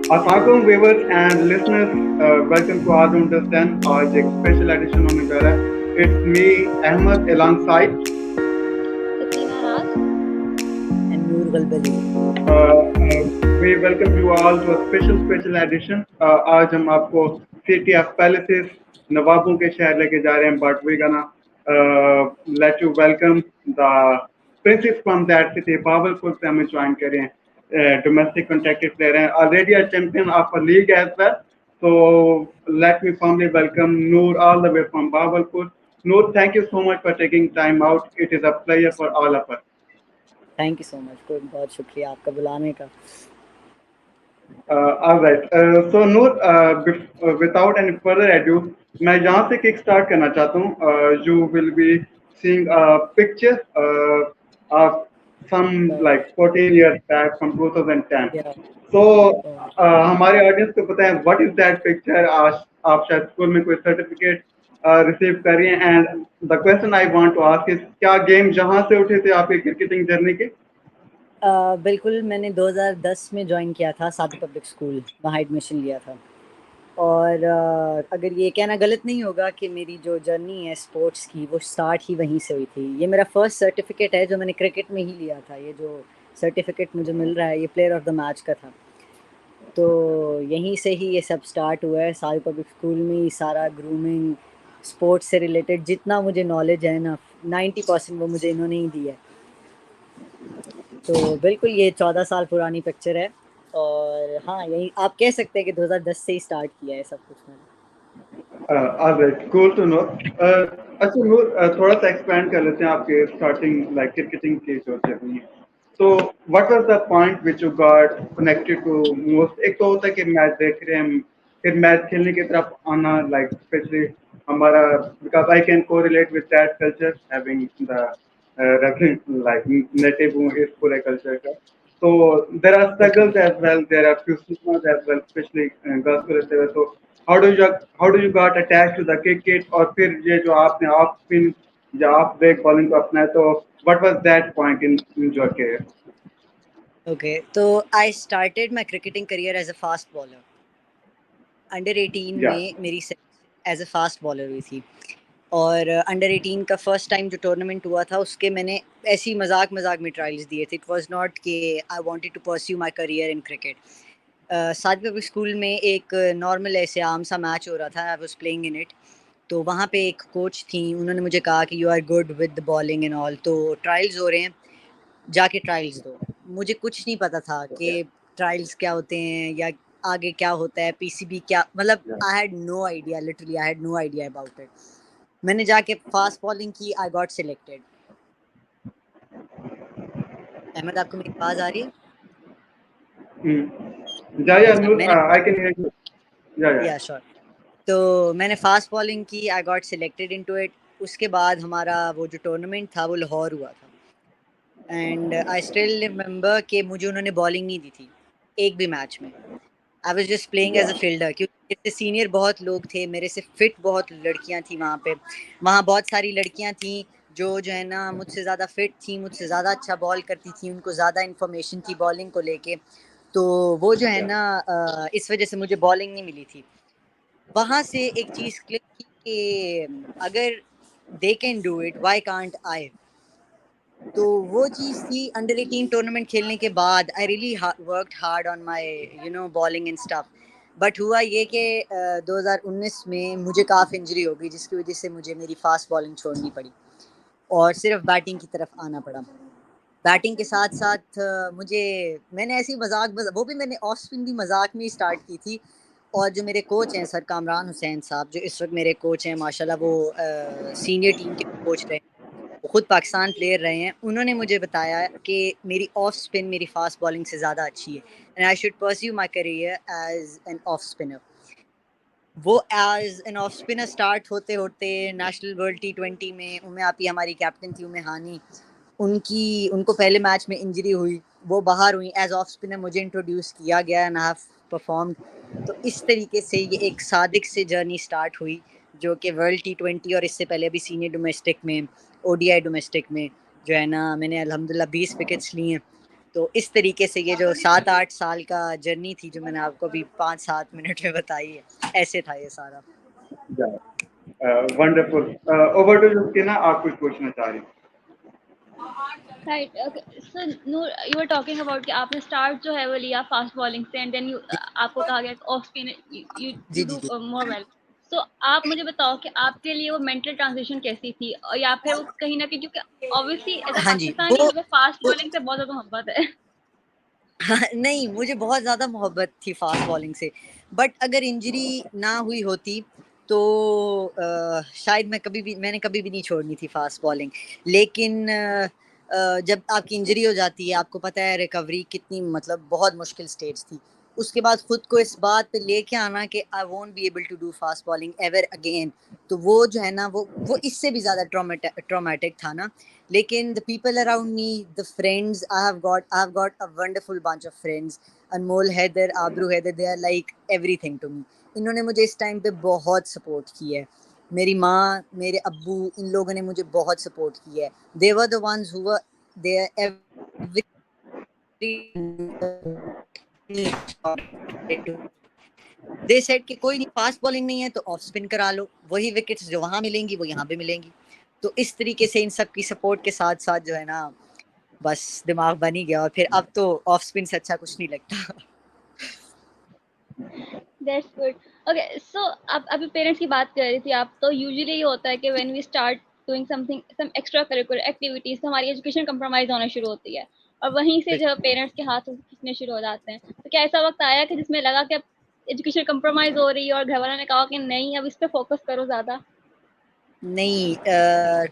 Assalamualaikum viewers and listeners, welcome to Aaz Understand, आज एक special edition होने जा रहा है. It's me, Ahmed, alongside. Sabrina Raz. and Noor Galbali. We welcome you all to a special edition. आज हम आपको City of Palaces, नवाबों के शहर लेके जा रहे हैं. But we're gonna let you welcome the princes from that city. Bahawalpur से हमें ज्वाइन करें. Domestic contracted player हैं. Already a champion of a league as well. So let me formally welcome Noor all the way from Bahawalpur. Noor, thank you so much for taking time out. It is a pleasure for all of us. Thank you so much, बहुत शुक्रिया आपका बुलाने का. All right. So Noor, without any further ado, मैं यहाँ से kick start करना चाहता हूँ. You will be seeing a picture of some like 14 years back from 2010. Yeah. So हमारे audience को पता है what is that picture? आप शायद स्कूल में कोई सर्टिफिकेट रिसीव कर रही हैं. And the question I want to ask is क्या गेम जहाँ से उठे थे आपके क्रिकेटिंग जर्नी के? बिल्कुल, मैंने 2010 में ज्वाइन किया था सादी पब्लिक स्कूल, वहाँ एडमिशन लिया था. और अगर ये कहना गलत नहीं होगा कि मेरी जो जर्नी है स्पोर्ट्स की वो स्टार्ट ही वहीं से हुई थी. ये मेरा फर्स्ट सर्टिफिकेट है जो मैंने क्रिकेट में ही लिया था. ये जो सर्टिफिकेट मुझे मिल रहा है ये प्लेयर ऑफ द मैच का था. तो यहीं से ही ये सब स्टार्ट हुआ है. सादी पब्लिक स्कूल में ही सारा ग्रूमिंग, स्पोर्ट्स से रिलेटेड जितना मुझे नॉलेज है ना, 90% वो मुझे इन्होंने ही दिया है. तो बिल्कुल ये 14 साल पुरानी पिक्चर है. और हाँ, यही आप कह सकते हैं कि 2010 से ही स्टार्ट किया है सब कुछ मैंने. All right, cool to know. अच्छा नूर, थोड़ा सा एक्सपेंड कर लेते हैं आपके स्टार्टिंग लाइक क्रिकेटिंग की जो जर्नी है. So what was the point which you got connected to most? एक तो होता है कि मैच देख रहे हैं, फिर मैच खेलने की तरफ आना, like especially हमारा, because I can correlate with that culture having the reference like native हूँ इस पूरे culture का. So there are बिल्कुल. struggles as well, there are few stigmas as well, especially girls को रहते हुए. So how do you got attached to the cricket और फिर ये जो आपने ऑफ स्पिन या ऑफ ब्रेक बॉलिंग को अपनाया, तो what was that point in your career? Okay, तो I started my cricketing career as a fast bowler. Under 18 Yeah. में मेरी एज अ फास्ट बॉलर हुई थी. और अंडर 18 का फर्स्ट टाइम जो टूर्नामेंट हुआ था उसके मैंने ऐसी मजाक में ट्रायल्स दिए थे. इट वाज नॉट कि I wanted to pursue my career in cricket. सादी पब्लिक स्कूल में एक नॉर्मल ऐसे आम सा मैच हो रहा था. I was playing in it. तो वहाँ पे एक कोच थी, उन्होंने मुझे कहा कि you are good with the bowling and all, तो ट्रायल्स हो रहे हैं, जाके ट्रायल्स दो. मुझे कुछ नहीं पता था कि ट्रायल्स क्या होते हैं या आगे क्या होता है, पीसीबी क्या, मतलब I had no idea. Literally I had no idea about it. मैंने जाके फास्ट बॉलिंग की, आई गॉट सिलेक्टेड. अहमद, आपको मेरी आवाज आ रही है? Yeah, अच्छा, Noor, मैंने I can hear you. Yeah. या श्योर. तो मैंने फास्ट बॉलिंग की, I got selected into it. उसके बाद हमारा वो जो टूर्नामेंट था वो लाहौर हुआ था. एंड आई स्टिल रिमेंबर कि मुझे उन्होंने बॉलिंग नहीं दी थी एक भी मैच में. I was just playing as a fielder, क्योंकि इससे सीनियर बहुत लोग थे, मेरे से फिट बहुत लड़कियां थी वहाँ पे. वहाँ बहुत सारी लड़कियां थी जो है ना मुझसे ज़्यादा फिट थी, मुझसे ज़्यादा अच्छा बॉल करती थी, उनको ज़्यादा इन्फॉर्मेशन थी बॉलिंग को लेके. तो वो जो है ना इस वजह से मुझे बॉलिंग नहीं मिली थी. वहाँ से एक चीज़ क्लिक की कि अगर they can do it, why can't I. तो वो चीज़ थी. अंडर 18 टूर्नामेंट खेलने के बाद I really worked hard on my bowling and stuff. But हुआ ये कि 2019 में मुझे काफ इंजरी हो गई, जिसकी वजह से मुझे मेरी फास्ट बॉलिंग छोड़नी पड़ी और सिर्फ बैटिंग की तरफ आना पड़ा. बैटिंग के साथ साथ मुझे, मैंने ऐसी मजाक वो भी मैंने ऑफ स्पिन भी मजाक में ही स्टार्ट की थी. और जो मेरे कोच हैं सर कामरान हुसैन साहब, जो इस वक्त मेरे कोच हैं, माशाल्लाह वो सीनियर टीम के कोच रहे, वो खुद पाकिस्तान प्लेयर रहे हैं. उन्होंने मुझे बताया कि मेरी ऑफ स्पिन मेरी फास्ट बॉलिंग से ज़्यादा अच्छी है and I should pursue my career as an off spinner. वो as an off spinner start होते होते नेशनल वर्ल्ड T20 में उम्मे आपी हमारी कैप्टन थी, उम्मे हानी, उनको पहले मैच में इंजरी हुई, वो बाहर हुई. एज ऑफ स्पिनर मुझे इंट्रोड्यूस किया गया एंड आई हैव परफॉर्म्ड. तो इस तरीके से ये एक सादिक से जर्नी स्टार्ट हुई, जो कि वर्ल्ड T20 और इससे पहले भी सीनियर डोमेस्टिक में, ODI डोमेस्टिक में जो है ना मैंने अल्हम्दुलिल्लाह 20 विकेट्स ली हैं. तो इस तरीके से ये जो 7-8 साल का जर्नी थी जो मैंने आपको अभी 5-7 मिनट में बताई है, ऐसे था ये सारा। वंडरफुल। ओवर टू जस्टिना, आप कुछ पूछना चाह रही हैं? Right, okay. So Noor, you are talking about कि आपने स्टार्ट जो है वो लिया फास्ट बॉलिंग से, एंड देन यू, आपको कहा गया ऑफ स्पिन यू जी, डू जी, जी। More well. सो आप मुझे बताओ कि आपके लिए वो मेंटल ट्रांजिशन कैसी थी, और या फिर वो कहीं ना कहीं, क्योंकि ऑब्वियसली एज अ हाँ जी, पाकिस्तानी वो हमें फास्ट वो बॉलिंग से बहुत ज्यादा मोहब्बत है। हाँ, नहीं, मुझे बहुत ज़्यादा मोहब्बत थी फ़ास्ट बॉलिंग से, बट अगर इंजरी ना हुई होती तो शायद मैंने कभी भी नहीं छोड़नी थी फ़ास्ट बॉलिंग। लेकिन जब आपकी इंजरी हो जाती है, आपको पता है रिकवरी कितनी मतलब बहुत मुश्किल स्टेज थी। उसके बाद खुद को इस बात पे लेके आना कि I won't be able to do fast bowling ever again, तो वो जो है ना वो इससे भी ज़्यादा ट्रॉमेटिक था ना। लेकिन the people around me, the friends I've got a wonderful bunch of friends. अनमोल हैदर, आबरू Haider, they are like everything to me. इन्होंने मुझे इस टाइम पे बहुत सपोर्ट की है। मेरी माँ, मेरे अब्बू, इन लोगों ने मुझे बहुत सपोर्ट की है। They were the ones who were there every they said कि कोई नहीं, फास्ट बॉलिंग नहीं है तो ऑफ स्पिन करा लो, वही विकेट्स जो वहां मिलेंगी वो यहाँ पे मिलेंगी। तो इस तरीके से इन सब की सपोर्ट के साथ साथ जो है ना बस दिमाग बन ही गया, और फिर अब तो ऑफ स्पिन से अच्छा कुछ नहीं लगता। That's good. ओके, सो अब अभी पेरेंट्स की बात कर रही थी आप, तो यूजुअली ये होता है कि when we start doing something, some extra curricular activities, तो हमारी एजुकेशन कंप्रोमाइज होना शुरू होती है, और वहीं से जो पेरेंट्स के हाथ खींचने शुरू हो जाते हैं। तो क्या ऐसा वक्त आया कि जिसमें लगा कि अब एजुकेशन कंप्रोमाइज हो रही है और घर वालों ने कहा कि नहीं, अब इस पे फोकस करो ज्यादा? नहीं,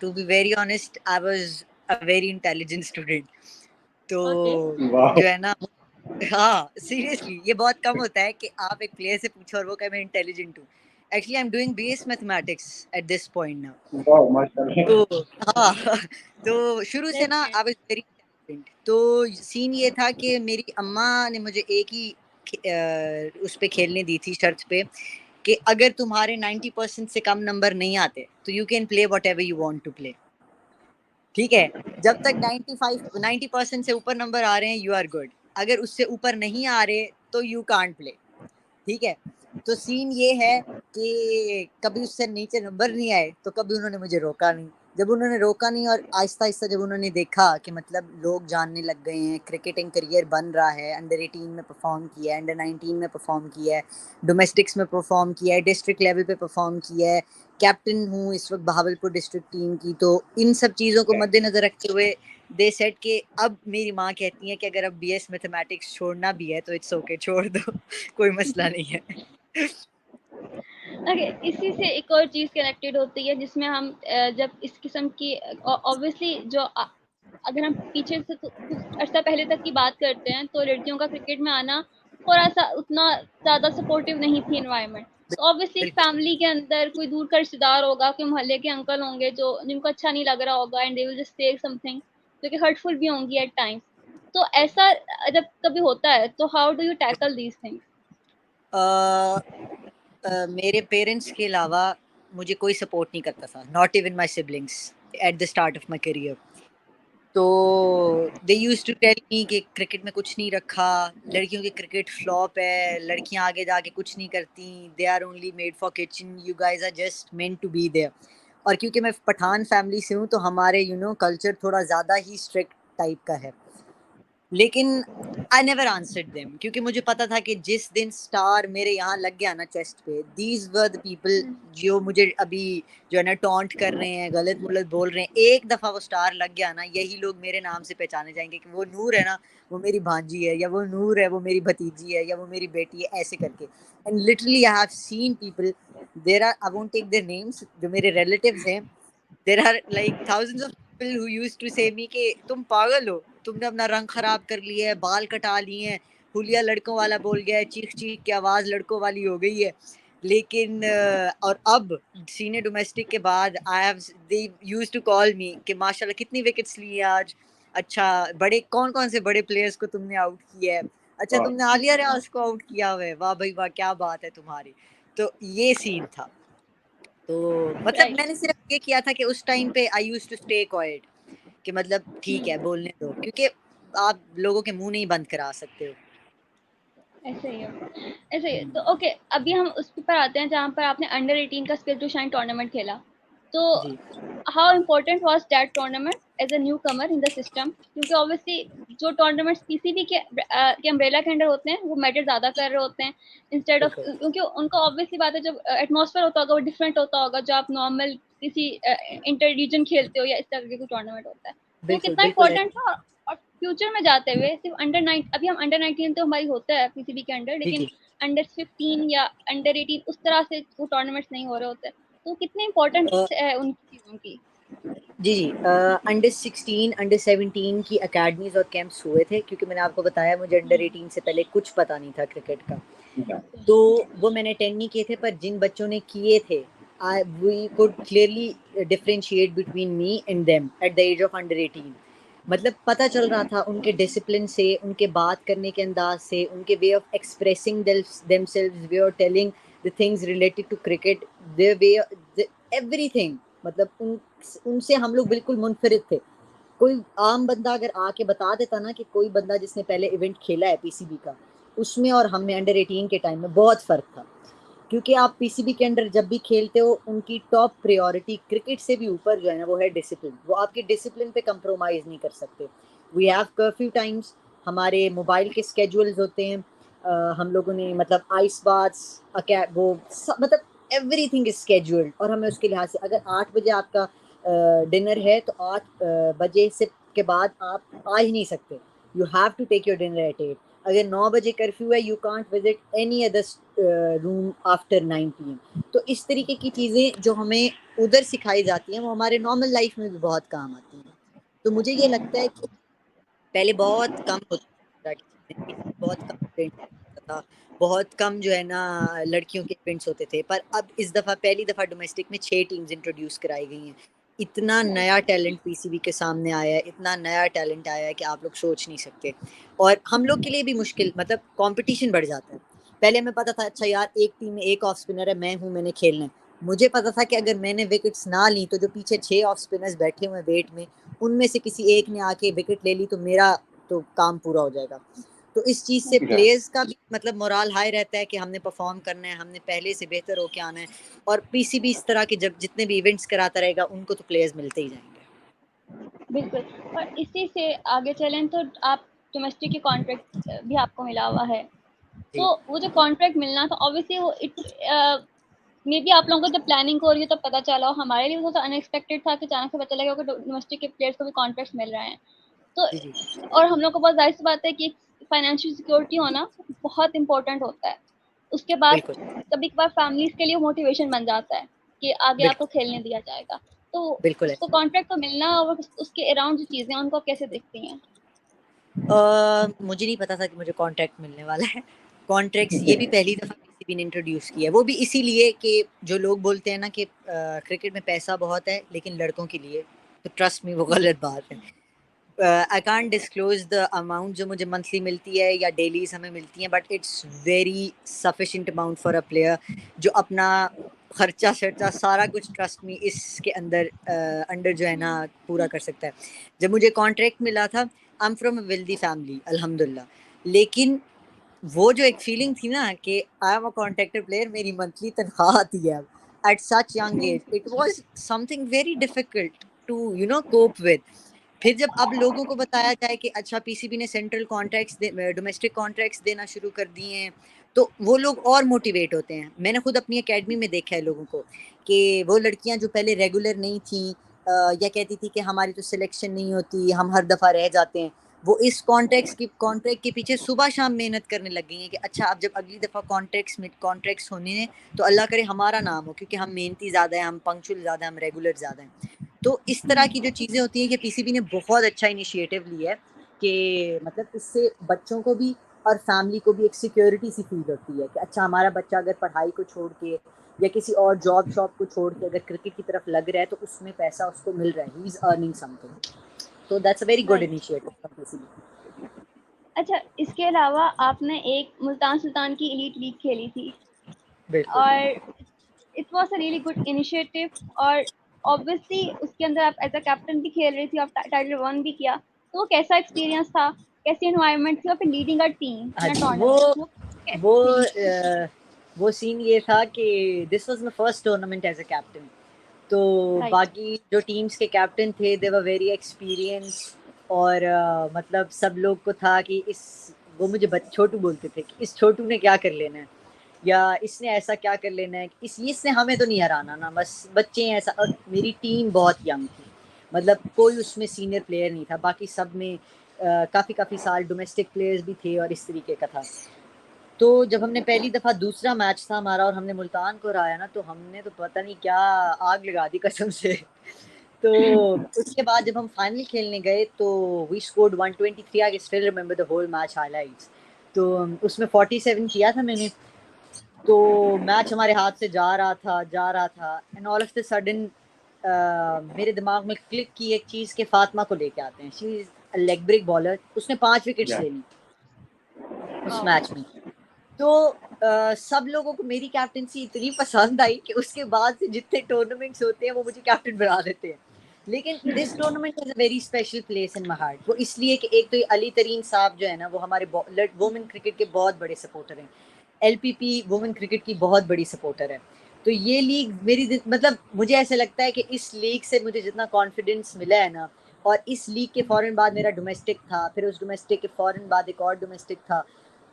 to be very honest, I was a very intelligent student. तो ओके। वाह। जो है ना, हाँ, सीरियसली ये बहुत कम होता है कि आप एक प्लेयर से पूछो और वो कहे मैं इंटेलिजेंट हूँ। Actually I am doing BS mathematics at this point now. वाह, माशाल्लाह। तो हाँ, तो शुरू से दैट्स ना great. I was very intelligent. तो सीन ये था कि मेरी अम्मा ने मुझे एक ही उस पे खेलने दी थी, शर्त पे कि अगर तुम्हारे 90% से कम नंबर नहीं आते तो you can play whatever you want to play. ठीक है, जब तक 90% से ऊपर नंबर आ रहे हैं यू आर गुड, अगर उससे ऊपर नहीं आ रहे तो यू कांट प्ले। ठीक है, तो सीन ये है कि कभी उससे नीचे नंबर नहीं आए तो कभी उन्होंने मुझे रोका नहीं। जब उन्होंने रोका नहीं और आहिस्ता आहिस्ता जब उन्होंने देखा कि मतलब लोग जानने लग गए हैं, क्रिकेटिंग करियर बन रहा है, अंडर 18 में परफॉर्म किया है, अंडर 19 में परफॉर्म किया है, डोमेस्टिक्स में परफॉर्म किया है, डिस्ट्रिक्ट लेवल पे परफॉर्म किया है, कैप्टन हूँ इस वक्त बहावलपुर डिस्ट्रिक्ट टीम की। तो इन सब चीज़ों को मद्देनज़र रखते हुए दे सेट के अब मेरी माँ कहती है कि अगर अब बीएस मैथमेटिक्स छोड़ना भी है तो इट्स ओके, छोड़ दो, कोई मसला नहीं है। ओके, इसी से एक और चीज कनेक्टेड होती है जिसमें हम जब इस किस्म की, ऑब्वियसली जो अगर हम पीछे से कुछ अर्सा पहले तक की बात करते हैं, तो लड़कियों का क्रिकेट में आना थोड़ा सा उतना ज्यादा सपोर्टिव नहीं थी एनवायरनमेंट। तो ऑब्वियसली एक बिल्कुल। फैमिली के अंदर कोई दूर का रिश्तेदार होगा, कोई मोहल्ले के अंकल होंगे जो जिनको अच्छा नहीं लग रहा होगा, and they will just say something जो कि हर्टफुल भी होंगी एट टाइम्स। तो ऐसा जब कभी होता है तो how do you tackle these things? Uh, मेरे पेरेंट्स के अलावा मुझे कोई सपोर्ट नहीं करता था, not even my siblings at the start of my career. तो they used to tell me कि क्रिकेट में कुछ नहीं रखा, लड़कियों की क्रिकेट फ्लॉप है, लड़कियां आगे जाके कुछ नहीं करती, they are only made for kitchen, you guys are just meant to be there. और क्योंकि मैं पठान फैमिली से हूँ तो हमारे कल्चर थोड़ा ज़्यादा ही स्ट्रिक्ट टाइप का है। लेकिन आई नेवर आंसर्ड देम, क्योंकि मुझे पता था कि जिस दिन स्टार मेरे यहाँ लग गया ना चेस्ट पे, दीज वर द पीपल जो मुझे अभी जो है ना टॉन्ट कर रहे हैं, गलत मुलत बोल रहे हैं, एक दफ़ा वो स्टार लग गया ना, यही लोग मेरे नाम से पहचाने जाएंगे कि वो नूर है ना, वो मेरी भांजी है, या वो नूर है वो मेरी भतीजी है, या वो मेरी बेटी है, ऐसे करके। And literally I have seen people, there are, I won't take their names, जो मेरे रिलेटिव्स हैं, there are like thousands of people who used to say me कि तुम पागल हो, तुमने अपना रंग खराब कर लिया है, बाल कटा लिए हैं, हुलिया लड़कों वाला बोल गया है, चीख चीख की आवाज़ लड़कों वाली हो गई है। लेकिन और अब सीनियर डोमेस्टिक के बाद I have, they used to call me कि माशाल्लाह कितनी विकेट्स ली है आज, अच्छा बड़े कौन कौन से बड़े प्लेयर्स को तुमने आउट किया है, अच्छा वाह। तुमने आलिया रियाज को आउट किया हुआ है, वाह भाई वाह क्या बात है तुम्हारी। तो ये सीन था। तो मतलब राइट। मैंने सिर्फ ये किया था कि उस टाइम पे I used to stay quiet, कि मतलब ठीक है बोलने दो, क्योंकि आप लोगों के मुंह नहीं बंद करा सकते हो। ऐसे ही है, ऐसे ही है। तो ओके, अभी हम उस पर आते हैं जहाँ पर आपने अंडर 18 का स्किल टू शाइन टूर्नामेंट खेला। तो जी how important was that tournament as a newcomer in the system? क्योंकि ऑब्वियसली जो टूर्नामेंट्स पीसीबी के अम्ब्रेला के अंडर होते हैं वो मैटर ज़्यादा कर रहे होते हैं इंस्टेड ऑफ, बिल्कुल क्योंकि उनका ऑब्वियसली बात है जब एटमॉस्फेयर होता होगा वो डिफरेंट होता होगा जो आप नॉर्मल किसी इंटर रीजन खेलते हो या इस तरह का टूर्नामेंट होता है। तो वो बिल्कुल कितना बिल्कुल है। इंपॉर्टेंट था? और फ्यूचर में जाते हुए सिर्फ अंडर 9, अभी हम अंडर 19 तो हमारी होता है पीसीबी के अंडर, जी लेकिन जी अंडर 15 या अंडर 18 उस तरह से वो टूर्नामेंट्स नहीं हो रहे होते, तो कितने इंपॉर्टेंट है उन चीज़ों की? जी जी अंडर 16 अंडर 17 की अकेडमीज और कैंप्स हुए थे, क्योंकि मैंने आपको बताया मुझे अंडर 18 से पहले कुछ पता नहीं था क्रिकेट का, तो वो मैंने अटेंड नहीं किए थे। पर जिन बच्चों ने किए थे we could clearly differentiate between me and them at the age of under 18। मतलब पता चल रहा था उनके डिसिप्लिन से, उनके बात करने के अंदाज से, उनके way of expressing themselves, way of telling the things related to cricket, their way everything. मतलब उनसे हम लोग बिल्कुल मुनफरिद थे। कोई आम बंदा अगर आके बता देता ना कि कोई बंदा जिसने पहले इवेंट खेला है पीसीबी का, उसमें और हम में अंडर 18 के टाइम में बहुत फ़र्क था। क्योंकि आप पीसीबी के अंडर जब भी खेलते हो, उनकी टॉप प्रायोरिटी क्रिकेट से भी ऊपर जो है ना वो है डिसिप्लिन। वो आपके डिसिप्लिन पे कंप्रोमाइज़ नहीं कर सकते। वी हैव कर्फ्यू टाइम्स, हमारे मोबाइल के स्केड्यूल्स होते हैं। हम लोगों ने मतलब आइस बाथ्स वो मतलब एवरीथिंग इज स्केड्यूल्ड, और हमें उसके लिहाज से अगर 8 बजे आपका डिनर है तो 8 बजे से के बाद आप आ ही नहीं सकते। You have to take your dinner at 8। अगर 9 बजे कर्फ्यू है, you can't visit any other room after 9 PM। तो इस तरीके की चीज़ें जो हमें उधर सिखाई जाती हैं वो हमारे नॉर्मल लाइफ में भी बहुत काम आती हैं। तो मुझे ये लगता है कि पहले बहुत कम होता था, बहुत कम इवेंट होता था, बहुत कम जो है ना लड़कियों के इवेंट्स होते थे। पर अब इस दफ़ा पहली दफ़ा डोमेस्टिक में 6 टीम्स इंट्रोड्यूस कराई गई हैं। इतना नया टैलेंट पीसीबी के सामने आया है, इतना नया टैलेंट आया है कि आप लोग सोच नहीं सकते। और हम लोग के लिए भी मुश्किल, मतलब कंपटीशन बढ़ जाता है। पहले हमें पता था अच्छा यार एक टीम में एक ऑफ स्पिनर है, मैं हूँ, मैंने खेलना है। मुझे पता था कि अगर मैंने विकेट्स ना ली तो जो पीछे 6 ऑफ स्पिनर्स बैठे हुए हैं वेट में, उनमें से किसी एक ने आके विकेट ले ली तो मेरा तो काम पूरा हो जाएगा। तो इस चीज़ से प्लेयर्स का भी मतलब मोराल हाई रहता है कि हमने परफॉर्म करना है, हमने पहले से बेहतर होके आना है। और पीसीबी इस तरह के जब जितने भी इवेंट्स कराता रहेगा उनको तो प्लेयर्स मिलते ही जाएंगे। बिल्कुल। और इसी से आगे चलें तो आप डोमेस्टिक के कॉन्ट्रैक्ट भी आपको मिला हुआ है, जी तो वो जो कॉन्ट्रैक्ट मिलना था ऑब्वियसली वो मे बी आप लोगों को जब प्लानिंग हो रही है तब पता चला हो, हमारे लिए थोड़ा अनएक्सपेक्टेड था कि अचानक से पता लगा कि डोमेस्टिक के प्लेयर्स को भी कॉन्ट्रैक्ट मिल रहे हैं। तो जी जी और हम लोग को बहुत जाहिर सी बात है कि फाइनेंशियल सिक्योरिटी होना बहुत इंपॉर्टेंट होता है। उसके बाद बिल्कुल कभी कभार फैमिलीज के लिए मोटिवेशन बन जाता है कि आगे आपको बिल्कुल खेलने दिया जाएगा। तो बिल्कुल उसको ऐसा कॉन्ट्रैक्ट तो मिलना और उसके अराउंड जो चीज़ें हैं उनको आप कैसे देखती हैं? मुझे नहीं पता था कि मुझे कॉन्ट्रैक्ट मिलने वाला है। कॉन्ट्रैक्ट्स ये भी पहली दफ़ा पीसीबी ने इंट्रोड्यूस किया है, वो भी इसीलिए कि जो लोग बोलते हैं ना कि क्रिकेट में पैसा बहुत है लेकिन लड़कों के लिए, तो ट्रस्ट मी वो गलत बात है। I can't disclose the amount जो मुझे मंथली मिलती है या डेलीज हमें मिलती हैं, but it's very sufficient amount for a player जो अपना खर्चा शर्चा सारा कुछ ट्रस्ट मी इसके अंदर अंडर जो है ना पूरा कर सकता है। जब मुझे कॉन्ट्रैक्ट मिला था, I am from a wealthy family अल्हम्दुलिल्लाह, लेकिन वो जो एक फीलिंग थी ना कि I am a contractor player, मेरी मंथली तनख्वाह आती है at such young age, it was something very difficult to cope with. फिर जब अब लोगों को बताया जाए कि अच्छा पीसीबी ने सेंट्रल कॉन्ट्रैक्ट्स डोमेस्टिक कॉन्ट्रैक्ट्स देना शुरू कर दिए हैं, तो वो लोग और मोटिवेट होते हैं। मैंने खुद अपनी एकेडमी में देखा है लोगों को कि वो लड़कियां जो पहले रेगुलर नहीं थी या कहती थी कि हमारी तो सिलेक्शन नहीं होती, हम हर दफ़ा रह जाते हैं, वो इस कॉन्ट्रैक्ट के पीछे सुबह शाम मेहनत करने लग गई हैं कि अच्छा अब जब अगली दफ़ा कॉन्ट्रैक्ट्स होने हैं तो अल्लाह करे हमारा नाम हो, क्योंकि हम मेहनती ज़्यादा हैं, हम पंक्चुअल ज़्यादा हैं, हम रेगुलर ज़्यादा हैं। तो इस तरह की जो चीज़ें होती हैं कि पीसीबी ने बहुत अच्छा इनिशिएटिव लिया है कि मतलब इससे बच्चों को भी और फैमिली को भी एक सिक्योरिटी सी फील होती है कि अच्छा हमारा बच्चा अगर पढ़ाई को छोड़ के या किसी और जॉब शॉप को छोड़ के अगर क्रिकेट की तरफ लग रहा है तो उसमें पैसा उसको मिल रहा है, ही इज अर्निंग समथिंग। तो that's a very good right. Initiative from PCB. अच्छा, इसके अलावा आपने एक मुल्तान सुल्तान की एलीट लीग खेली थी बिल्कुल और it was a really good initiative, और ऑब्वियसली उसके अंदर आप एज अ कैप्टन भी खेल रही थी, आप टाइटल वन भी किया। तो वो कैसा एक्सपीरियंस था, कैसी एनवायरनमेंट थी, फिर leading a team in a tournament वो सीन ये था कि this was my first tournament as a captain. तो बाकी जो टीम्स के कैप्टन थे दे वर वेरी एक्सपीरियंस और मतलब सब लोग को था कि इस वो मुझे छोटू बोलते थे कि इस छोटू ने क्या कर लेना है या इसने ऐसा क्या कर लेना है, इसने हमें तो नहीं हराना ना, बस बच्चे हैं ऐसा। और मेरी टीम बहुत यंग थी, मतलब कोई उसमें सीनियर प्लेयर नहीं था, बाकी सब में काफ़ी साल डोमेस्टिक प्लेयर्स भी थे और इस तरीके का था। तो जब हमने पहली दफ़ा दूसरा मैच था हमारा और हमने मुल्तान को हराया ना, तो हमने तो पता नहीं क्या आग लगा दी कसम से। तो उसके बाद जब हम फाइनल खेलने गए तो we scored 123। I still remember the whole match highlights. तो उसमें 47 किया था मैंने। तो मैच हमारे हाथ से जा रहा था and all of the sudden मेरे दिमाग में क्लिक की एक चीज़ के फातिमा को लेके आते हैं। She is a leg break bowler, उसने 5 विकेट्स ले ली उस मैच में। तो सब लोगों को मेरी कैप्टनसी इतनी पसंद आई कि उसके बाद से जितने टूर्नामेंट्स होते हैं वो मुझे कैप्टन बना देते हैं। लेकिन this tournament has a very special place in my heart. वो इसलिए कि एक तो ये अली तरीन साहब जो है ना, वो हमारे वुमेन क्रिकेट के बहुत बड़े सपोर्टर हैं। एलपीपी वुमेन क्रिकेट की बहुत बड़ी सपोर्टर है। तो ये लीग मेरी मतलब मुझे ऐसा लगता है कि इस लीग से मुझे जितना कॉन्फिडेंस मिला है ना, और इस लीग के फ़ौरन बाद मेरा डोमेस्टिक था, फिर उस डोमेस्टिक के फ़ौरन बाद एक और डोमेस्टिक था।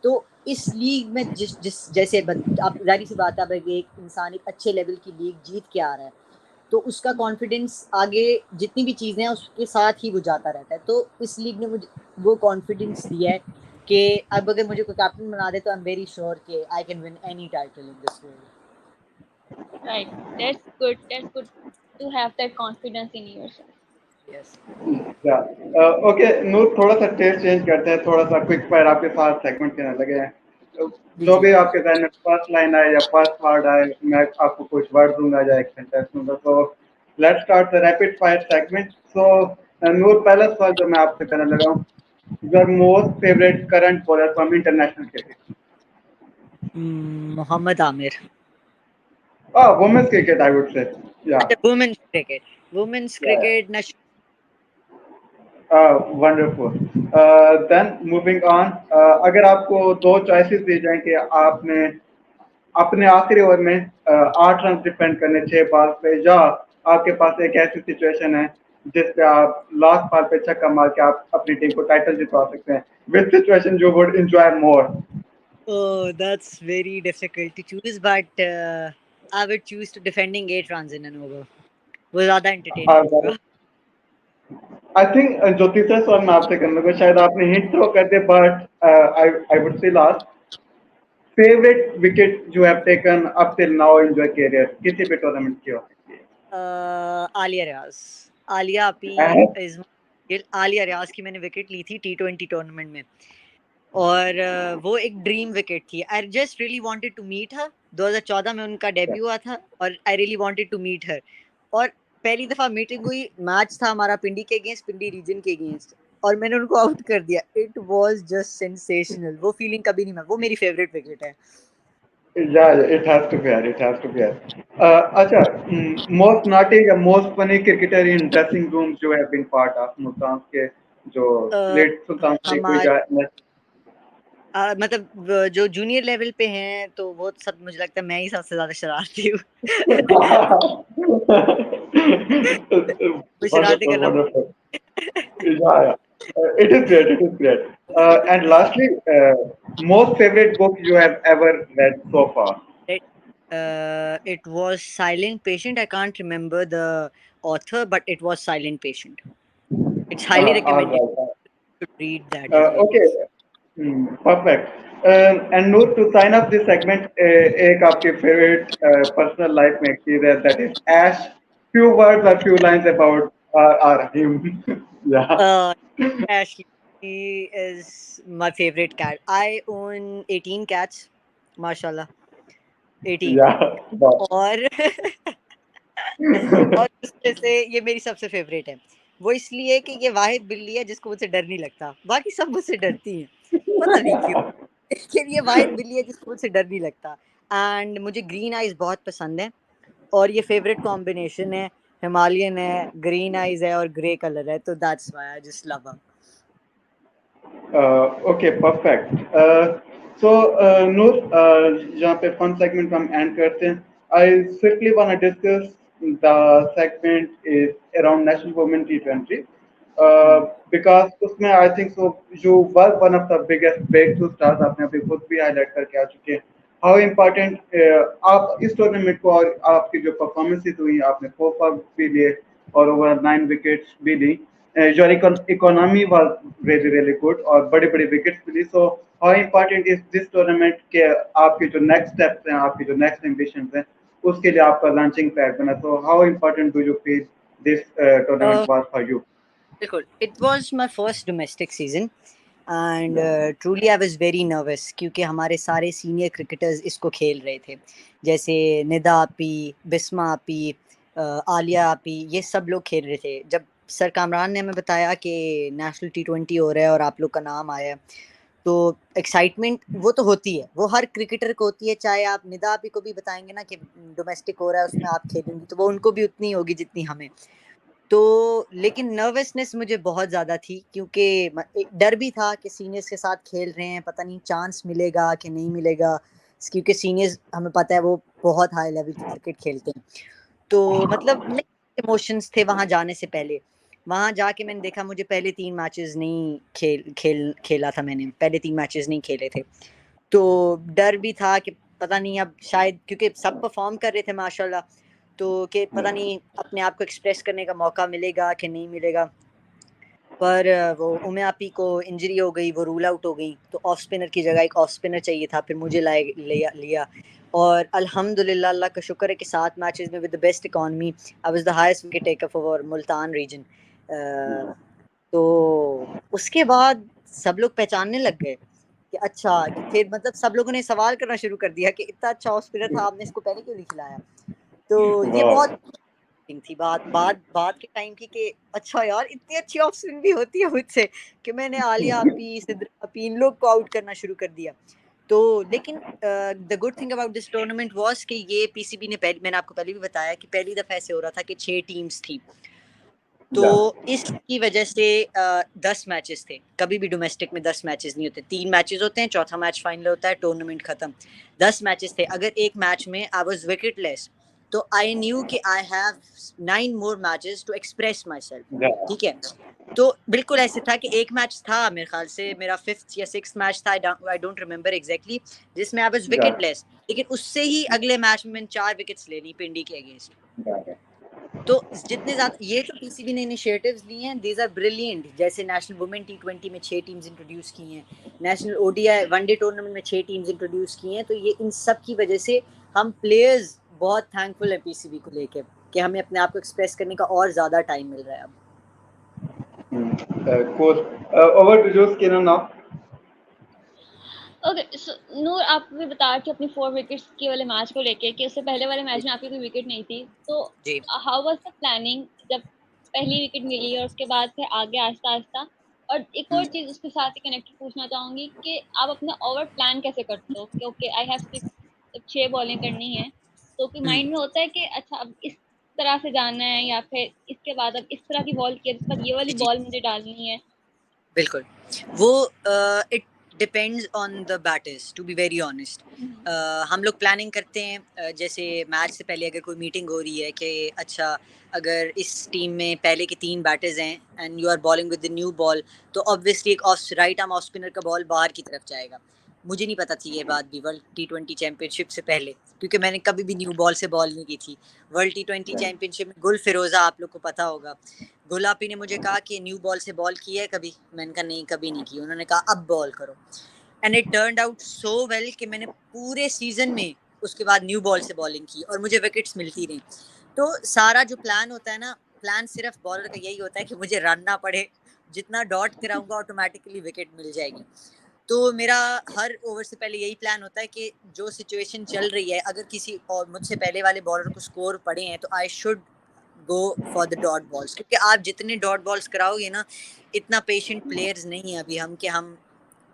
तो इस लीग में जिस जिस जैसे आप जाहिर सी बात है, अब एक इंसान एक अच्छे लेवल की लीग जीत के आ रहा है तो उसका कॉन्फिडेंस आगे जितनी भी चीज़ें हैं उसके साथ ही वो जाता रहता है। तो इस लीग ने मुझे वो कॉन्फिडेंस दिया है कि अब अगर मुझे कोई कैप्टन बना दे तो आई एम वेरी श्योर कि I can win any title in this world. Right, that's good to have that confidence in yourself. Yes yeah okay Noor, थोड़ा सा टेस्ट चेंज करते हैं, थोड़ा सा क्विक फायर आपके साथ सेगमेंट करने लगे हैं। जो भी आपके ज़हन में फर्स्ट लाइन आए या फर्स्ट वर्ड आए, मैं आपको कुछ वर्ड दूंगा या एक सेंटेंस दूंगा। तो let's start the rapid fire segment. So Noor, पहला सवाल जो मैं आपसे करने लगा हूँ, your most favourite current bowler from international cricket? Mohammad Amir. Women's cricket I would say, या women's cricket wonderful. Then moving on, अगर आपको दो चॉइसेस दी जाएं कि आपने अपने आखिरी ओवर में 8 रन डिफेंड करने 6 बॉल पे, या आपके पास एक ऐसी सिचुएशन है जिस पे आप लास्ट बॉल पे छक्का मार के आप अपनी टीम को टाइटल जितवा सकते हैं, विच situation you would enjoy more? Oh, that's very difficult to choose, but I would choose to defending 8 runs in an over. वो ज़्यादा entertaining होगा। आई थिंक जो तीसरा सवाल मैं आपसे करने को, शायद आपने हिंट थ्रो कर दे, but I would say last, favourite wicket you have taken up till now in your career, किसी भी टूर्नामेंट की हो सकती आलिया रियाज। आलिया अपी है। इज आलिया रियाज की मैंने विकेट ली थी T20 टूर्नामेंट में, और वो एक ड्रीम विकेट थी। I just really wanted to meet her. 2014 में उनका डेब्यू हुआ था और I really wanted to meet her, और पहली दफा मीटिंग हुई, मैच था हमारा पिंडी के अगेंस्ट, पिंडी रीजन के अगेंस्ट, और मैंने उनको आउट कर दिया। It was just sensational. वो फीलिंग कभी नहीं, मैं वो मेरी फेवरेट विकेट है। Yeah, it has to be here. It has to be here. अच्छा, most naughty या most funny cricketer in dressing rooms you have been part of, Multan के जो लेट सुल्तान से कोई हमारे जा मतलब जो जूनियर लेवल पे हैं तो वो सब मुझे लगता है मैं ही सबसे ज्यादा शरारती हूँ। वो शरारती wonderful, करना wonderful. Yeah, yeah. It is great. It is great. And lastly, most favorite book you have ever read so far? It was Silent Patient. I can't remember the author, but it was Silent Patient. It's highly All recommended right. to read that as well. Okay. Perfect. And Noor, to sign up this segment, एक आपके favorite personal life में एक चीज है, that is Ash. Few words or few lines about him. Yeah. Ashley is my favorite cat. I own 18 cats, mashallah. 18। Yeah. Wow. और और उसमें से ये मेरी सबसे फेवरेट है। वो इसलिए कि ये वाहिद बिल्ली है जिसको मुझसे डर नहीं लगता, बाकी सब मुझसे डरती हैं, पता नहीं क्यों। लेकिन ये वाहिद बिल्ली है जिसको मुझसे डर नहीं लगता। एंड मुझे ग्रीन आइज बहुत पसंद है, और ये फेवरेट कॉम्बिनेशन है, हिमालयन है, ग्रीन आइज है और ग्रे कलर है, तो that's why I just love him. Okay, perfect. So, Noor, यहाँ पे fun segment हम end करते हैं. I quickly want to discuss the segment is around National Women T20. Because उसमें I think so you were one of the biggest breakthrough stars, आपने अभी खुद भी highlight करके आ चुके हैं. How important आप इस टूर्नामेंट को और आपकी जो परफॉर्मेंसेस हुई, आपने 4 भी लिए और ओवर 9 विकेट्स भी ली. Your economy was really really good और बड़े बड़े विकेट्स मिली. So how important is this tournament के आपके जो next steps हैं, आपकी जो next ambitions हैं, उसके लिए आपका launching pad बना. So how important do you feel this tournament was for you? बिल्कुल, it was my first domestic season and truly I was very nervous क्योंकि हमारे सारे सीनियर क्रिकेटर्स इसको खेल रहे थे, जैसे निदा आपी, बिस्मा आपी, आलिया आपी, ये सब लोग खेल रहे थे. जब सर कामरान ने हमें बताया कि नेशनल T20 हो रहा है और आप लोग का नाम आया है, तो एक्साइटमेंट वो तो होती है, वो हर क्रिकेटर को होती है. चाहे आप निदा आपी को भी बताएंगे ना कि डोमेस्टिक हो रहा है उसमें आप खेलेंगी, तो वो उनको भी उतनी होगी जितनी हमें. तो लेकिन नर्वसनेस मुझे बहुत ज़्यादा थी क्योंकि एक डर भी था कि सीनियर्स के साथ खेल रहे हैं, पता नहीं चांस मिलेगा कि नहीं मिलेगा, क्योंकि सीनियर्स हमें पता है वो बहुत हाई लेवल की क्रिकेट खेलते हैं. तो मतलब इमोशंस थे वहाँ जाने से पहले. वहाँ जाके मैंने देखा मुझे पहले 3 मैचेस नहीं खेला था, मैंने पहले 3 मैचेस नहीं खेले थे. तो डर भी था कि पता नहीं अब शायद क्योंकि सब परफॉर्म कर रहे थे माशाल्लाह, तो कि पता नहीं अपने आप को एक्सप्रेस करने का मौका मिलेगा कि नहीं मिलेगा. पर वो उमे आपी को इंजरी हो गई, वो रूल आउट हो गई, तो ऑफ स्पिनर की जगह एक ऑफ स्पिनर चाहिए था. फिर मुझे लिया और अल्हम्दुलिल्लाह अल्लाह का शुक्र है कि 7 मैचेस में with the best economy I was the highest wicket taker for Multan region. तो उसके बाद सब लोग पहचानने लग गए कि अच्छा, कि फिर मतलब सब लोगों ने सवाल करना शुरू कर दिया कि इतना अच्छा ऑफ स्पिनर था, आपने इसको पहले क्यों नहीं खिलाया. तो ये Wow. बहुत थी बात के टाइम की कि अच्छा यार इतनी अच्छी ऑफ स्पिन भी होती है मुझसे, कि मैंने आलिया आपी, सिद्रा आपी, इन लोग को आउट करना शुरू कर दिया. तो लेकिन the good thing about this tournament was कि ये पीसीबी ने मैंने आपको पहले भी बताया कि पहली दफा ऐसे हो रहा था कि 6 टीम्स थी. तो इसकी वजह से 10 मैचेस थे. कभी भी डोमेस्टिक में 10 मैचेस नहीं होते, 3 मैचेस होते हैं, चौथा मैच फाइनल होता है, टूर्नामेंट खत्म. 10 मैचेस थे. अगर एक मैच में आई वाज विकेटलेस, तो I knew that I have 9 more matches to express myself. ठीक है, तो बिल्कुल ऐसे था कि एक मैच था, मेरे ख्याल से मेरा 5th या 6th मैच था, आई डोंट रिमेंबर एग्जैक्टली, जिसमें आई वाज विकेटलेस. लेकिन उससे ही अगले मैच में मैंने 4 विकेट्स ले ली पिंडी के अगेंस्ट. तो जितने ज्यादा ये जो पीसीबी ने इनिशिएटिव्स लिए हैं, दीज आर ब्रिलियंट. जैसे नेशनल वुमेन T20 में 6 टीम्स इंट्रोड्यूस की हैं, नेशनल ओडीआई वनडे टूर्नामेंट में 6 टीम्स इंट्रोड्यूस की हैं. तो ये इन सब की वजह से हम प्लेयर्स बहुत थैंकफुल है पीसीबी को लेके कि हमें अपने आप को एक्सप्रेस करने का और ज्यादा टाइम मिल रहा है अब. Cool. Over to you, Kiran now. Okay, so Noor, आप भी बता रहे थे अपनी 4 विकेट्स के वाले मैच को लेके कि उससे पहले वाले मैच में आपकी कोई विकेट नहीं थी. तो जी. हाउ वाज द प्लानिंग जब पहली विकेट मिली और उसके बाद फिर आगे आहिस्ता आहिस्ता. और एक और चीज उसके साथ ही कनेक्टेड पूछना चाहूंगी कि आप अपना ओवर प्लान कैसे करते हो कि ओके आई हैव 6 बॉलिंग करनी है, तो कि माइंड में होता है कि अच्छा अब इस तरह से जाना है, या फिर इसके बाद अब इस तरह की बॉल किया, इसके बाद ये वाली जी. बॉल मुझे डालनी है. बिल्कुल, वो it depends on the batters, to be very honest. हम लोग प्लानिंग करते हैं, जैसे मैच से पहले अगर कोई मीटिंग हो रही है कि अच्छा अगर इस टीम में पहले के 3 बैटर्स हैं and you are bowling with the new ball, तो ऑब्वियसली एक राइट आर्म ऑफ स्पिनर का बॉल बाहर की तरफ जाएगा. मुझे नहीं पता थी ये बात भी वर्ल्ड T20 चैंपियनशिप से पहले, क्योंकि मैंने कभी भी न्यू बॉल से बॉल नहीं की थी. वर्ल्ड T20 चैंपियनशिप में गुल फिरोजा, आप लोग को पता होगा, गुलापी ने मुझे कहा कि न्यू बॉल से बॉल की है कभी. मैंने कहा नहीं, कभी नहीं की. उन्होंने कहा अब बॉल करो, and it turned out so well कि मैंने पूरे सीजन में उसके बाद न्यू बॉल से बॉलिंग की और मुझे विकेट्स मिलती रही. तो सारा जो प्लान होता है ना, प्लान सिर्फ बॉलर का यही होता है कि मुझे रन ना पड़े, जितना डॉट कराऊंगा ऑटोमेटिकली विकेट मिल जाएगी. तो मेरा हर ओवर से पहले यही प्लान होता है कि जो सिचुएशन चल रही है, अगर किसी और मुझसे पहले वाले बॉलर को स्कोर पड़े हैं, तो I should go for the dot balls, क्योंकि आप जितने डॉट बॉल्स कराओगे ना, इतना पेशेंट प्लेयर्स नहीं है अभी हम कि हम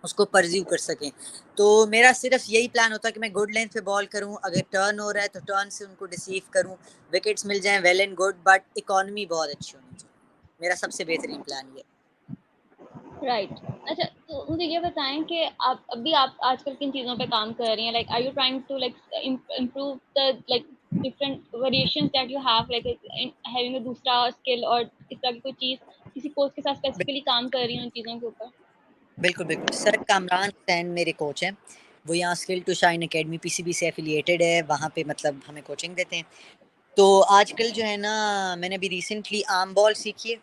उसको परज्यू कर सकें. तो मेरा सिर्फ यही प्लान होता है कि मैं गुड लेंथ पे बॉल करूं, अगर टर्न हो रहा है तो टर्न से उनको डिसीव करूं, विकेट्स मिल जाएं, well and good, but economy बहुत अच्छी होनी चाहिए. मेरा सबसे बेहतरीन प्लान ये. राइट। अच्छा, तो मुझे ये बताएं कि आप अभी आप आजकल किन चीज़ों पे काम कर रही हैं? Like are you trying to like improve the like different variations that you have like having a doosra skill, और इस तरह की कोई चीज़ किसी कोर्स के साथ स्पेसिफिकली काम कर रही हैं उन चीज़ों के ऊपर? बिल्कुल, बिल्कुल। सर कामरान हुसैन मेरे कोच हैं। वो यहाँ skill to shine academy PCB से एफ़िलिएटेड है, वहाँ पे मतलब हमें कोचिंग देते हैं। तो आजकल जो है ना, मैंने अभी रिसेंटली आर्म बॉल सीखी है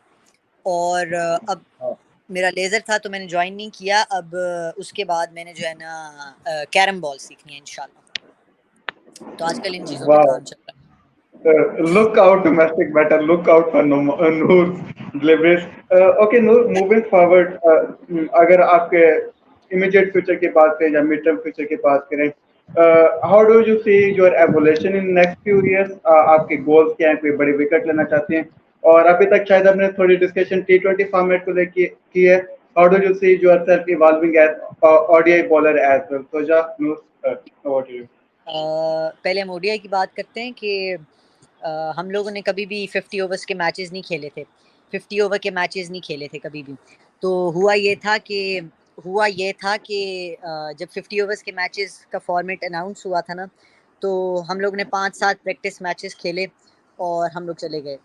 और अब मेरा लेज़र था तो मैंने जॉइन नहीं किया। अब उसके बाद मैंने जो है ना कैरम बॉल सीखनी है इंशाल्लाह। तो आजकल इन चीज़ों पे वाह, काम चल रहा है। look out domestic better, look out for Noor's deliveries. Okay, Noor, moving forward, अगर आपके immediate future की बात करें या mid term future की बात करें, how do you see your evolution in next few years? आपके goals क्या हैं? कोई बड़ी विकेट लेना चाहते हैं? और अभी तक शायद हमने थोड़ी डिस्कशन T20 फॉर्मेट को लेके की है. How do you see yourself evolving as ODI bowler as well? So, just Noor, over to you. पहले हम ओडीआई की बात करते हैं कि हम लोगों ने कभी भी 50 ओवर्स के मैचेस नहीं खेले थे। 50 ओवर के मैचेस नहीं खेले थे कभी भी। तो हुआ ये था कि जब 50 ओवर्स के मैचेस का फॉर्मेट अनाउंस हुआ था ना, तो हम लोग ने 5-7 प्रैक्टिस मैचेस खेले और हम लोग चले गए।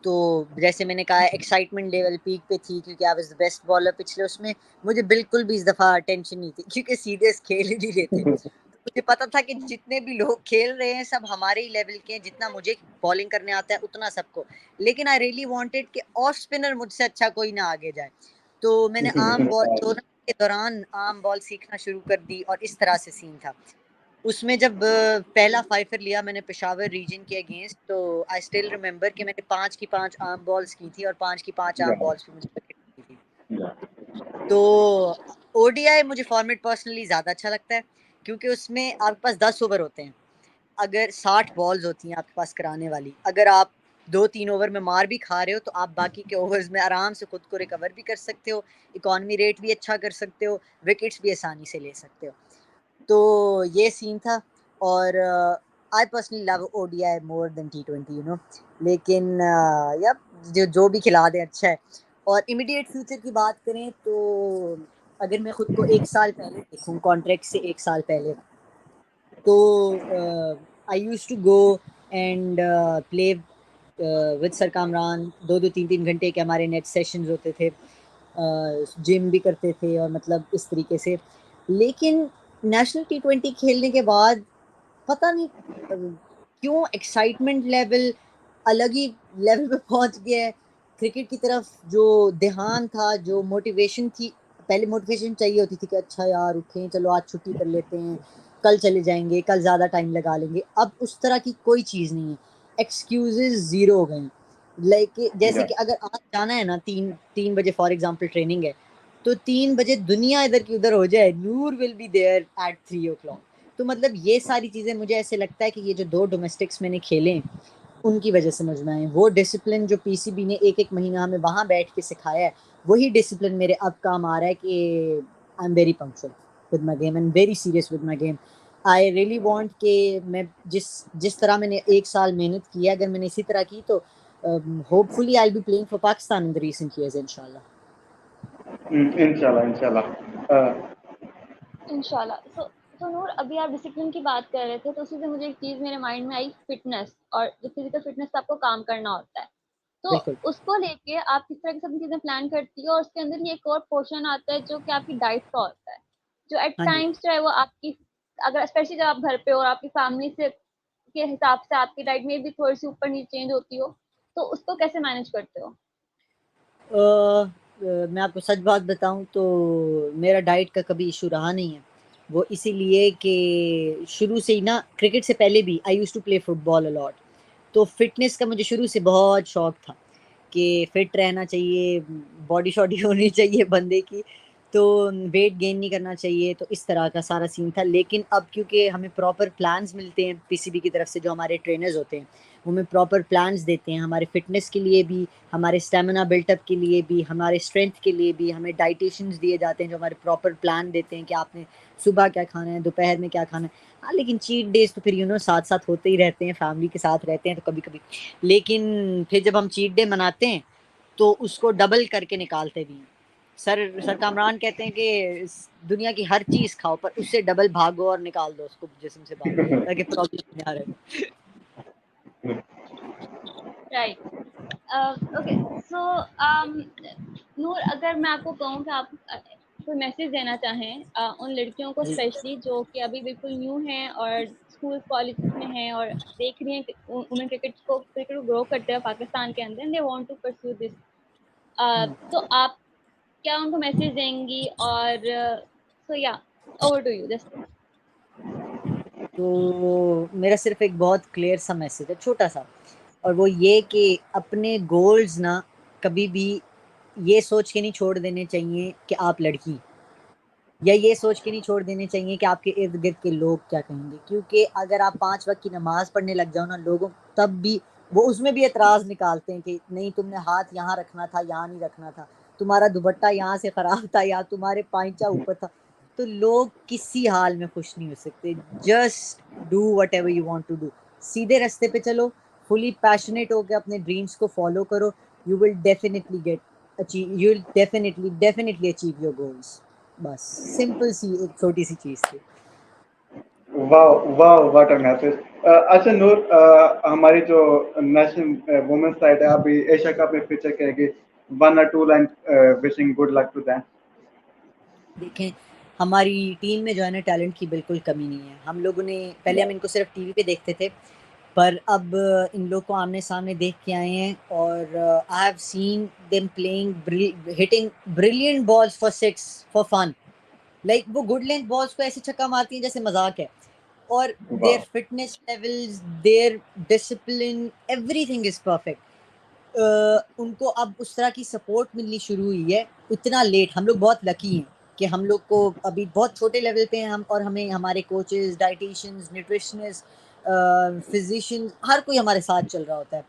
तो जैसे मैंने कहा, एक्साइटमेंट लेवल पीक पे थी क्योंकि I was the best bowler पिछले उसमें। मुझे बिल्कुल भी इस दफ़ा टेंशन नहीं थी क्योंकि सीरियस खेल ही नहीं रहे थे। मुझे पता था कि जितने भी लोग खेल रहे हैं सब हमारे ही लेवल के हैं, जितना मुझे बॉलिंग करने आता है उतना सबको। लेकिन आई रियली वांटेड कि ऑफ स्पिनर मुझसे अच्छा कोई ना आगे जाए। तो मैंने आर्म बॉल टूर्नामेंट के दौरान आर्म बॉल सीखना शुरू कर दी और इस तरह से सीन था। उसमें जब पहला फाइफर लिया मैंने पेशावर रीजन के अगेंस्ट, तो आई स्टिल रिमेंबर कि मैंने 5 की 5 आर्म बॉल्स की थी और 5 की 5 आर्म बॉल्स पे मुझे विकेट मिली थी। तो ओडीआई मुझे फॉर्मेट पर्सनली ज़्यादा अच्छा लगता है क्योंकि उसमें आपके पास 10 ओवर होते हैं। अगर 60 बॉल्स होती हैं आपके पास कराने वाली, अगर आप 2-3 ओवर में मार भी खा रहे हो तो आप बाकी के ओवर्स में आराम से खुद को रिकवर भी कर सकते हो, इकॉनमी रेट भी अच्छा कर सकते हो, विकेट्स भी आसानी से ले सकते हो। तो ये सीन था और I personally love ODI more than टी20 लेकिन यप जो भी खिला दें अच्छा है। और इमीडिएट फ्यूचर की बात करें तो अगर मैं खुद को 1 साल पहले देखूँ, कॉन्ट्रैक्ट से 1 साल पहले, तो I used to go and play with sir Kamran. 2-2 3-3 घंटे के हमारे नेट सेशंस होते थे, जिम भी करते थे और मतलब इस तरीके से। लेकिन नेशनल टी20 खेलने के बाद पता नहीं क्यों एक्साइटमेंट लेवल अलग ही लेवल पे पहुंच गया है। क्रिकेट की तरफ जो ध्यान था, जो मोटिवेशन थी, पहले मोटिवेशन चाहिए होती थी कि अच्छा यार उठें, चलो आज छुट्टी कर लेते हैं, कल चले जाएंगे, कल ज़्यादा टाइम लगा लेंगे। अब उस तरह की कोई चीज़ नहीं है, एक्सक्यूजेज ज़ीरो हो गए। लाइक जैसे कि अगर आज जाना है ना, 3 बजे फॉर एग्जांपल ट्रेनिंग है, तो 3 बजे दुनिया इधर की उधर हो जाए, Noor will be there at 3 o'clock। तो मतलब ये सारी चीज़ें मुझे ऐसे लगता है कि ये जो 2 डोमेस्टिक्स मैंने खेले हैं, उनकी वजह से मुझ में आए। वो डिसिप्लिन जो पीसीबी ने 1-1 महीना हमें वहाँ बैठ के सिखाया है, वही डिसिप्लिन मेरे अब काम आ रहा है कि I am very punctual with my game and very serious with my game. I really want कि मैं जिस जिस तरह मैंने 1 साल मेहनत की है, अगर मैंने इसी तरह की तो hopefully I will be playing for Pakistan in the recent years इंशाल्लाह। इंशाल्लाह, इंशाल्लाह। इंशाल्लाह। तो नूर, अभी आप डिसिप्लिन की बात कर रहे थे तो उसी से मुझे एक चीज़ मेरे माइंड में आई, फिटनेस। और जो फिजिकल फिटनेस पे आपको काम करना होता है, तो बिल्कुल। उसको लेके आप किस तरह की सब चीज़ें प्लान करती हो? और उसके अंदर ये एक और पोर्शन आता है जो कि आपकी डाइट का होता है, जो एट हाँ जी। टाइम्स चाहे वो आपकी, अगर स्पेशली जब आप घर पे हो और आपकी फैमिली से के हिसाब से आपकी डाइट में भी थोड़ी सी ऊपर नीचे चेंज होती हो, तो उसको कैसे मैनेज करते हो? मैं आपको सच बात बताऊं तो मेरा डाइट का कभी इशू रहा नहीं है। वो इसीलिए कि शुरू से ही ना, क्रिकेट से पहले भी I used to play football a lot. तो फिटनेस का मुझे शुरू से बहुत शौक था कि फिट रहना चाहिए, बॉडी शॉडी होनी चाहिए बंदे की, तो वेट गेन नहीं करना चाहिए, तो इस तरह का सारा सीन था। लेकिन अब क्योंकि हमें प्रॉपर प्लान्स मिलते हैं पीसीबी की तरफ से, जो हमारे ट्रेनर्स होते हैं वो हमें प्रॉपर प्लान्स देते हैं, हमारे फिटनेस के लिए भी, हमारे स्टेमिना बिल्टअप के लिए भी, हमारे स्ट्रेंथ के लिए भी। हमें डाइटिशियंस दिए जाते हैं जो हमारे प्रॉपर प्लान देते हैं कि आपने सुबह क्या खाना है, दोपहर में क्या खाना है। हाँ, लेकिन चीट डेज तो फिर साथ साथ होते ही रहते हैं, फैमिली के साथ रहते हैं तो कभी कभी। लेकिन फिर जब हम चीट डे मनाते हैं तो उसको डबल करके निकालते भी हैं। सर कामरान कहते हैं कि दुनिया की हर चीज खाओ पर उससे डबल भागो और निकाल दो उसको जिस्म से बाहर ताकि प्रॉब्लम ना रहे। राइट। ओके सो नूर, अगर मैं आपको कहूँ कि आप कोई मैसेज देना चाहें उन लड़कियों को स्पेशली जो कि अभी बिल्कुल न्यू हैं और स्कूल कॉलेज में हैं और देख रही हैं वुमेन क्रिकेट को ग्रो करते हैं पाकिस्तान के अंदर, they want to pursue this, तो आप क्या उनको मैसेज देंगी? और सो या ओवर टू यू जस्ट। तो मेरा सिर्फ एक बहुत क्लियर सा मैसेज है, छोटा सा, और वो ये कि अपने गोल्स ना कभी भी ये सोच के नहीं छोड़ देने चाहिए कि आप लड़की, या ये सोच के नहीं छोड़ देने चाहिए कि आपके इर्द गिर्द के लोग क्या कहेंगे, क्योंकि अगर आप 5 वक्त की नमाज पढ़ने लग जाओ ना, लोगों तब भी वो उसमें भी एतराज़ निकालते हैं कि नहीं तुमने हाथ यहाँ रखना था, यहाँ नहीं रखना था, तुम्हारा दुपट्टा यहाँ से ख़राब था या तुम्हारे पाइचा ऊपर था। तो लोग किसी हाल में खुश नहीं हो सकते। Just do whatever you want to do, सीधे रास्ते पे चलो, फुली पैशनेट होकर अपने ड्रीम्स को फॉलो करो, you will definitely definitely achieve your goals. बस सिंपल सी एक छोटी सी चीज थी। वाह वाह, व्हाट अ मैसेज। अच्छा नूर, हमारी जो नेशनल वुमेन्स साइड है अभी एशिया कप में फीचर करेगी, 1 or 2 line wishing good luck to them. देखें, हमारी टीम में जो है ना टैलेंट की बिल्कुल कमी नहीं है। हम लोगों ने पहले हम इनको सिर्फ टीवी पे देखते थे, पर अब इन लोग को आमने सामने देख के आए हैं और I have seen them playing hitting brilliant balls for six for fun. Like वो गुड लेंथ बॉल्स को ऐसे छक्का मारती हैं जैसे मजाक है, और their fitness levels, their discipline, everything is perfect. उनको अब उस तरह की सपोर्ट मिलनी शुरू हुई है इतना लेट। हम लोग बहुत लकी हैं कि हम लोग को अभी बहुत छोटे लेवल पे हैं हम, और हमें हमारे कोचेस, डाइटिशियंस, न्यूट्रिशनिस्ट, फिजिशियंस, हर कोई हमारे साथ चल रहा होता है।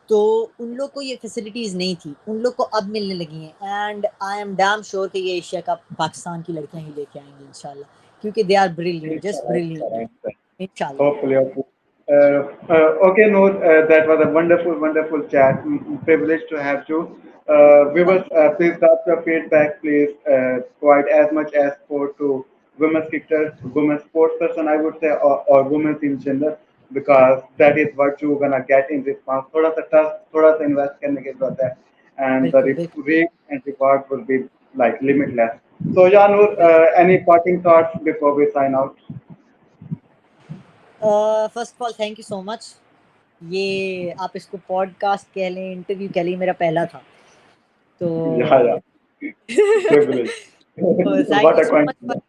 तो उन लोग को ये फैसिलिटीज़ नहीं थी, उन लोग को अब मिलने लगी हैं, and I am damn sure कि ये एशिया कप पाकिस्तान की लड़कियां ही लेके आएंगी इंशाल्लाह, क्योंकि they are brilliant, just brilliant. इंशाल्लाह। Hopefully, hopefully. Okay, Noor, that was a wonderful, wonderful chat. Privileged to have you. Viewers, please drop your feedback. Please provide as much as support to women's cricketers, women's sports person, I would say, or women in general, because that is what you're gonna get in response. थोड़ा सा trust, थोड़ा सा invest करने की जरूरत है, and the बिल्कुल बिल्कुल rate and reward will be like limitless. So, yeah, Noor, any parting thoughts before we sign out? First of all thank you so much. ये आप इसको पॉडकास्ट कह लें, इंटरव्यू कह लें, मेरा पहला था, तो Yeah, privilege. Thank What you a so much for coincidence.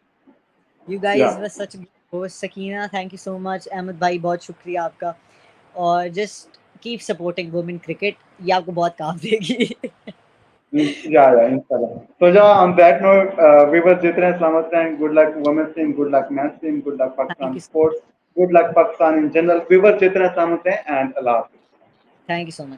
You guys Yeah. Were such host. Sakina, thank you so much. Ahmad भाई, बहुत शुक्रिया आपका, और just keep supporting women cricket, ये आपको बहुत काम देगी। Yeah, yeah, inshallah. So, yeah, on that note, we were जितने सलामत रहें, good luck women's team, good luck men's team, good luck thank Pakistan you sports, good luck Pakistan in general. We were जितने सलामत रहें, and Allah Hafiz. Thank you so much.